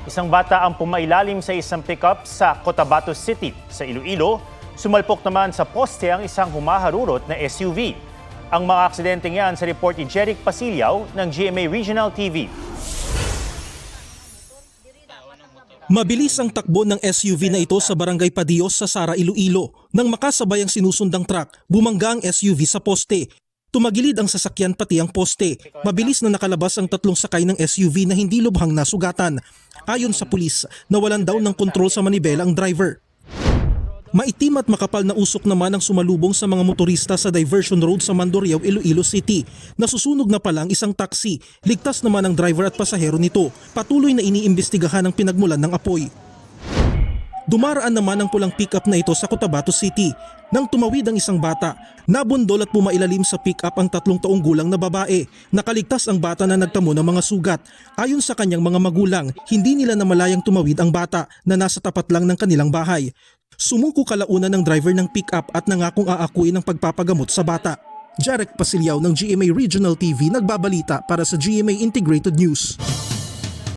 Isang bata ang pumailalim sa isang pickup sa Cotabato City sa Iloilo. Sumalpok naman sa poste ang isang humaharurot na SUV. Ang mga aksidenteng yan sa report ni Jeric Pasilyaw ng GMA Regional TV. Mabilis ang takbo ng SUV na ito sa Barangay Padios sa Sara, Iloilo. Nang makasabay ang sinusundang truck, bumangga ang SUV sa poste. Tumagilid ang sasakyan pati ang poste. Mabilis na nakalabas ang tatlong sakay ng SUV na hindi lubhang nasugatan. Ayon sa pulis, nawalan daw ng kontrol sa manibela ang driver. Maitim at makapal na usok naman ang sumalubong sa mga motorista sa diversion road sa Mandurriao, Iloilo City. Nasusunog na pala ang isang taxi. Ligtas naman ang driver at pasahero nito. Patuloy na iniimbestigahan ang pinagmulan ng apoy. Dumaraan naman ang pulang pick-up na ito sa Cotabato City. Nang tumawid ang isang bata, nabundol at pumailalim sa pick-up ang 3 taong gulang na babae. Nakaligtas ang bata na nagtamo ng mga sugat. Ayon sa kanyang mga magulang, hindi nila namalayang tumawid ang bata na nasa tapat lang ng kanilang bahay. Sumuko kalaunan ng driver ng pick-up at nangakong aakuin ang pagpapagamot sa bata. Jeric Pasilyaw ng GMA Regional TV nagbabalita para sa GMA Integrated News.